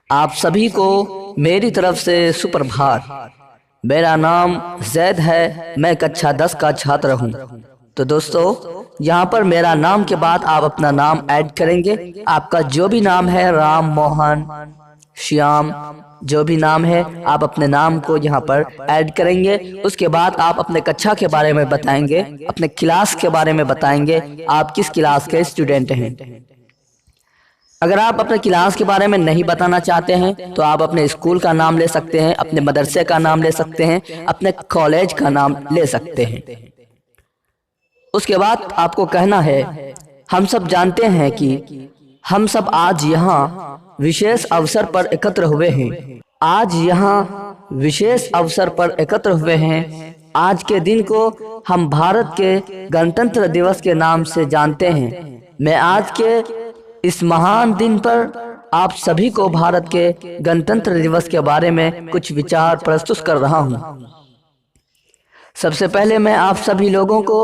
आप सभी को मेरी तरफ से सुप्रभात। मेरा नाम जैद है, मैं कक्षा 10 का छात्र हूँ। तो दोस्तों, यहाँ पर मेरा नाम के बाद आप अपना नाम ऐड करेंगे। आपका जो भी नाम है, राम, मोहन, श्याम, जो भी नाम है, आप अपने नाम को यहाँ पर ऐड करेंगे। उसके बाद आप अपने कक्षा के बारे में बताएंगे, अपने क्लास के बारे में बताएंगे, आप किस क्लास के स्टूडेंट हैं। अगर आप अपने क्लास के बारे में नहीं बताना चाहते हैं तो आप अपने स्कूल का नाम ले सकते हैं, अपने मदरसे का नाम ले सकते हैं, अपने कॉलेज का नाम ले सकते हैं। उसके बाद आपको कहना है, हम सब जानते हैं कि हम सब आज यहाँ विशेष अवसर पर एकत्र हुए हैं। आज यहाँ विशेष अवसर पर एकत्र हुए हैं। आज के दिन को हम भारत के गणतंत्र दिवस के नाम से जानते हैं। मैं आज के इस महान दिन पर आप सभी को भारत के गणतंत्र दिवस के बारे में कुछ विचार प्रस्तुत कर रहा हूं। सबसे पहले मैं आप सभी लोगों को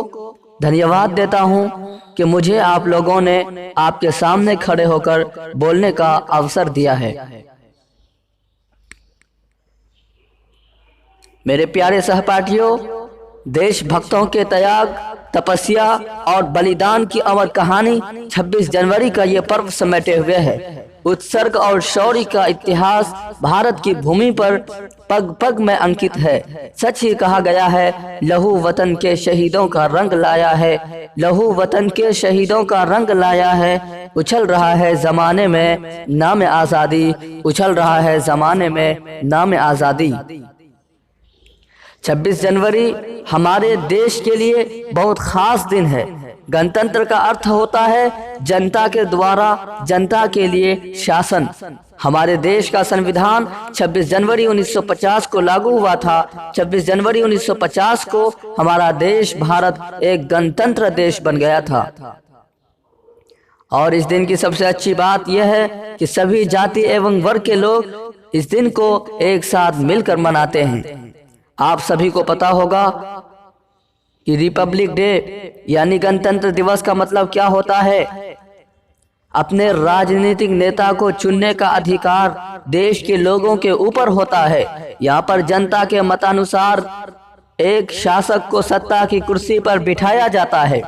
धन्यवाद देता हूं कि मुझे आप लोगों ने आपके सामने खड़े होकर बोलने का अवसर दिया है। मेरे प्यारे सहपाठियों, देशभक्तों के त्याग, तपस्या और बलिदान की अमर कहानी 26 जनवरी का ये पर्व समेटे हुए है। उत्सर्ग और शौर्य का इतिहास भारत की भूमि पर पग पग में अंकित है। सच ही कहा गया है, लहू वतन के शहीदों का रंग लाया है, लहू वतन के शहीदों का रंग लाया है। उछल रहा है जमाने में नाम आज़ादी, उछल रहा है जमाने में नाम आज़ादी। 26 जनवरी हमारे देश के लिए बहुत खास दिन है। गणतंत्र का अर्थ होता है जनता के द्वारा जनता के लिए शासन। हमारे देश का संविधान 26 जनवरी 1950 को लागू हुआ था। 26 जनवरी 1950 को हमारा देश भारत एक गणतंत्र देश बन गया था। और इस दिन की सबसे अच्छी बात यह है कि सभी जाति एवं वर्ग के लोग इस दिन को एक साथ मिलकर मनाते हैं। आप सभी को पता होगा कि रिपब्लिक डे यानी गणतंत्र दिवस का मतलब क्या होता है। अपने राजनीतिक नेता को चुनने का अधिकार देश के लोगों के ऊपर होता है। यहाँ पर जनता के मतानुसार एक शासक को सत्ता की कुर्सी पर बिठाया जाता है।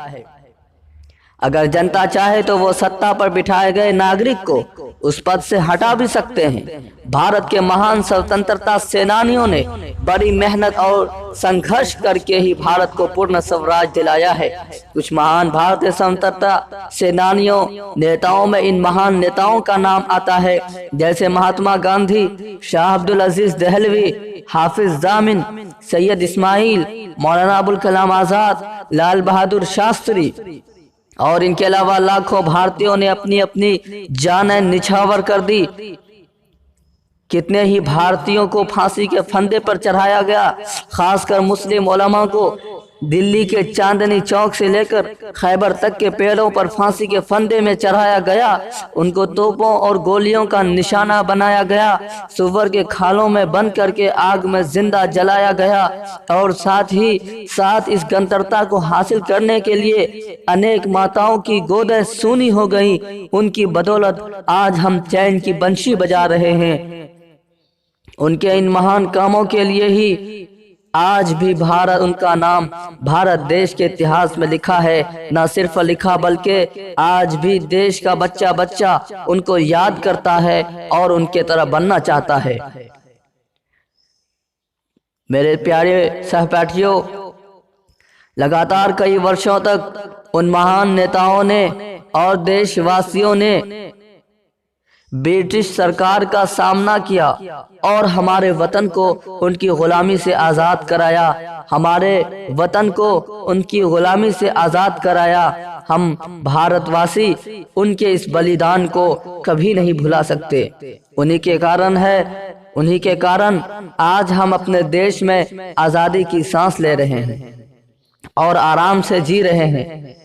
अगर जनता चाहे तो वो सत्ता पर बिठाए गए नागरिक को उस पद से हटा भी सकते हैं। भारत के महान स्वतंत्रता सेनानियों ने बड़ी मेहनत और संघर्ष करके ही भारत को पूर्ण स्वराज दिलाया है। कुछ महान भारतीय स्वतंत्रता सेनानियों नेताओं में इन महान नेताओं का नाम आता है, जैसे महात्मा गांधी, शाह अब्दुल अजीज दहलवी, हाफिज जामिन, सैयद इस्माइल, मौलाना अबुल कलाम आजाद, लाल बहादुर शास्त्री और इनके अलावा लाखों भारतीयों ने अपनी अपनी जानें निछावर कर दी। कितने ही भारतीयों को फांसी के फंदे पर चढ़ाया गया। खासकर मुस्लिम उलमा को दिल्ली के चांदनी चौक से लेकर खैबर तक के पेड़ों पर फांसी के फंदे में चढ़ाया गया। उनको तोपों और गोलियों का निशाना बनाया गया। सुअर के खालों में बंद करके आग में जिंदा जलाया गया। और साथ ही साथ इस गणतंत्रता को हासिल करने के लिए अनेक माताओं की गोदें सूनी हो गई। उनकी बदौलत आज हम चैन की बंशी बजा रहे हैं। उनके इन महान कामों के लिए ही आज भी भारत, उनका नाम भारत देश के इतिहास में लिखा है। न सिर्फ लिखा बल्कि आज भी देश का बच्चा बच्चा उनको याद करता है और उनके तरह बनना चाहता है। मेरे प्यारे सहपाठियों, लगातार कई वर्षों तक उन महान नेताओं ने और देशवासियों ने ब्रिटिश सरकार का सामना किया और हमारे वतन को उनकी गुलामी से आज़ाद कराया। हमारे वतन को उनकी गुलामी से आज़ाद कराया। हम भारतवासी उनके इस बलिदान को कभी नहीं भुला सकते। उन्हीं के कारण आज हम अपने देश में आज़ादी की सांस ले रहे हैं और आराम से जी रहे हैं।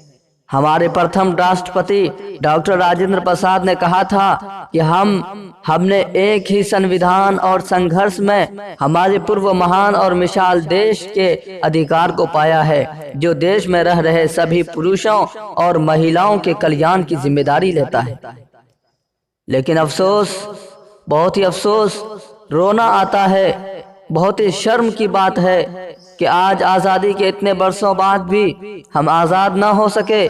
हमारे प्रथम राष्ट्रपति डॉक्टर राजेंद्र प्रसाद ने कहा था कि हमने एक ही संविधान और संघर्ष में हमारे पूर्व महान और मिसाल देश के अधिकार को पाया है, जो देश में रह रहे सभी पुरुषों और महिलाओं के कल्याण की जिम्मेदारी लेता है। लेकिन अफसोस, बहुत ही अफसोस, रोना आता है। बहुत ही शर्म की बात है कि आज आज़ादी के इतने बरसों बाद भी हम आज़ाद ना हो सके।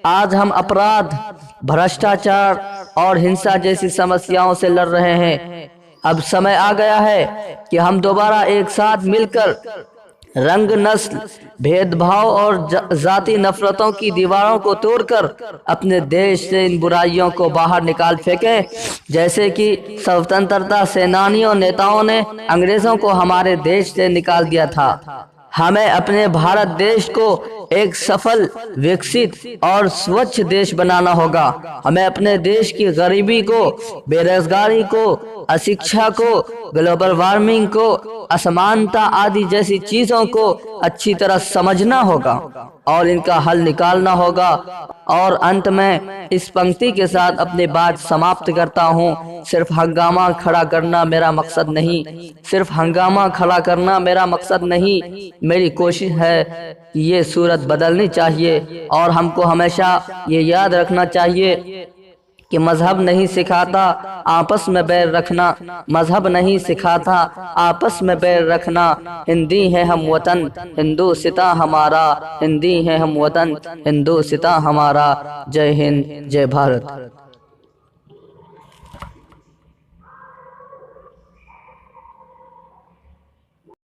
आज हम अपराध, भ्रष्टाचार और हिंसा जैसी समस्याओं से लड़ रहे हैं। अब समय आ गया है कि हम दोबारा एक साथ मिलकर रंग, नस्ल, भेदभाव और जाति नफरतों की दीवारों को तोड़कर अपने देश से इन बुराइयों को बाहर निकाल फेंकें, जैसे कि स्वतंत्रता सेनानियों नेताओं ने अंग्रेजों को हमारे देश से निकाल दिया था। हमें अपने भारत देश को एक सफल, विकसित और स्वच्छ देश बनाना होगा। हमें अपने देश की गरीबी को, बेरोजगारी को, अशिक्षा को, ग्लोबल वार्मिंग को, असमानता आदि जैसी चीजों को अच्छी तरह समझना होगा और इनका हल निकालना होगा। और अंत में इस पंक्ति के साथ अपनी बात समाप्त करता हूँ। सिर्फ हंगामा खड़ा करना मेरा मकसद नहीं, सिर्फ हंगामा खड़ा करना मेरा मकसद नहीं। मेरी कोशिश है कि ये सूरत बदलनी चाहिए और हमको हमेशा ये याद रखना चाहिए कि मजहब नहीं सिखाता आपस में बैर रखना, मजहब नहीं सिखाता आपस में बैर रखना। हिंदी है हम वतन, हिंदू सिता हमारा, हिंदी है हम वतन, हिंदू सिता हमारा। जय हिंद, जय भारत।